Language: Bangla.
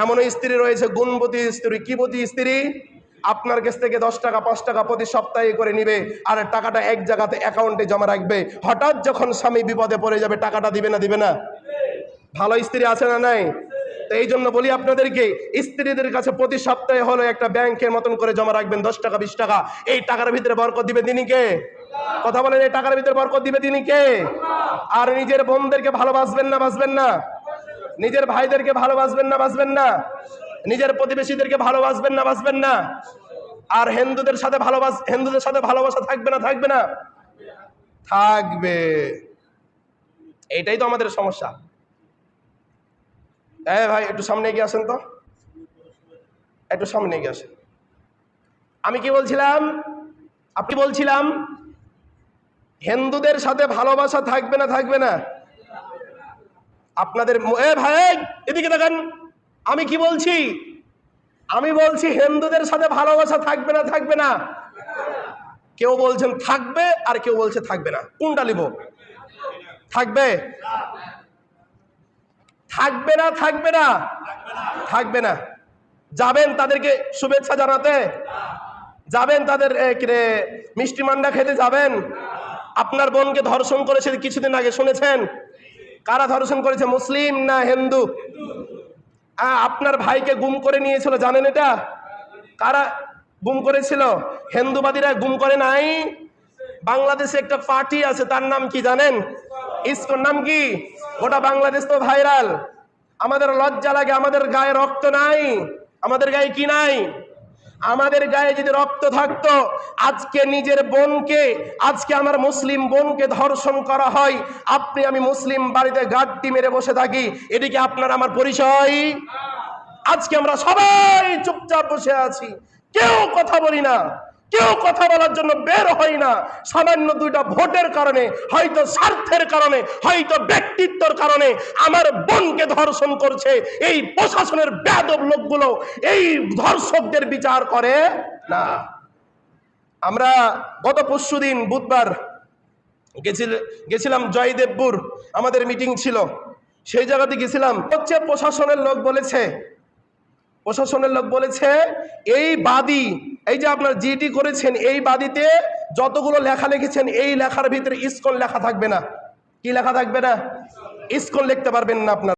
এমনও স্ত্রী রয়েছে গুণবতী স্ত্রী। কি বতী স্ত্রী? আপনার কাছ থেকে 10 টাকা 5 টাকা প্রতি সপ্তাহে করে নিবে, আর টাকাটা এক জায়গাতে অ্যাকাউন্টে জমা রাখবে। হঠাৎ যখন স্বামী বিপদে পড়ে যাবে টাকাটা দিবে না দিবে না? ভালো স্ত্রী আছে না নাই? তো এই জন্য বলি আপনাদেরকে, স্ত্রীদের কাছে প্রতি সপ্তাহে হলো একটা ব্যাংকের মতন করে জমা রাখবেন, 10 টাকা 20 টাকা। এই টাকার ভিতরে বরকত দিবে তিনি কে? কথা বলেন, এই টাকার ভিতরে বরকত দিবে তিনি কে? আর নিজের বোনদেরকে ভালোবাসবেন না বাসবেন না? নিজের ভাইদেরকে ভালোবাসবেন না বাসবেন না? নিজের প্রতিবেশীদেরকে ভালোবাসবেন না বাসবেন না? আর হিন্দুদের সাথে ভালোবাসা থাকবে না থাকবে না? থাকবে। এইটাই তো আমাদের সমস্যা। ভাই একটু সামনে এগিয়ে আসেন তো, একটু সামনে এগিয়ে আসেন। আমি কি বলছিলাম? আপনি বলছিলাম হিন্দুদের সাথে ভালোবাসা থাকবে না থাকবে না? আপনাদের ভাই এদিকে দেখেন, আমি কি বলছি? আমি বলছি হিন্দুদের সাথে ভালোবাসা থাকবে না থাকবে না? কেউ বলছেন থাকবে আর কেউ বলছে থাকবে না। কোনটা লিব? থাকবে। থাকবে না থাকবে না? থাকবে না। যাবেন তাদেরকে শুভেচ্ছা জানাতে? যাবেন তাদের মিষ্টি মান্ডা খেতে যাবেন? আপনার বোনকে ধর্ষণ করেছে কিছুদিন আগে, শুনেছেন? কারা ধর্ষণ করেছে, মুসলিম না হিন্দু? আপনার ভাইকে গুম করে নিয়েছিল, জানেন এটা? কারা গুম করেছিল? হিন্দুবাদীরা গুম করে নাই। বাংলাদেশে একটা পার্টি আছে, তার নাম কি জানেন? ইসকন। নাম কি? গোটা বাংলাদেশ তো ভাইরাল। আমাদের লজ্জা লাগে, আমাদের গায়ে রক্ত নাই। আমাদের গায়ে কি নাই? আমাদের গায়ে যদি রক্ত থাকতো, আজকে নিজের বোনকে, আজকে আমার মুসলিম বোনকে ধর্ষণ করা হয়, আপনি আমি মুসলিম বাড়িতে গাড্ডি মেরে বসে থাকি, এদিকে আপনার আমার পরিচয়? আজকে আমরা সবাই চুপচাপ বসে আছি, কেউ কথা বলি না, কেউ কথা বলার জন্য বের হয় না। সামান্য 2টা ভোটের কারণে, হয়তো স্বার্থের কারণে, হয়তো ব্যক্তিত্বের কারণে আমার বোনকে ধর্ষণ করছে। এই প্রশাসনের বেয়াদব লোকগুলো এই ধর্ষকদের বিচার করে না। আমরা গত পরশুদিন বুধবার গেছিলাম জয়দেবপুর, আমাদের মিটিং ছিল, সেই জায়গাতে গেছিলাম। হচ্ছে প্রশাসনের লোক বলেছে এই বাদী, এই যে আপনার জিডি করেছেন, এই বাদীতে যতগুলো লেখা লিখেছেন, এই লেখার ভিতরে ইসকন লেখা থাকবে না। কি লেখা থাকবে না? ইসকন লিখতে পারবেন না আপনার।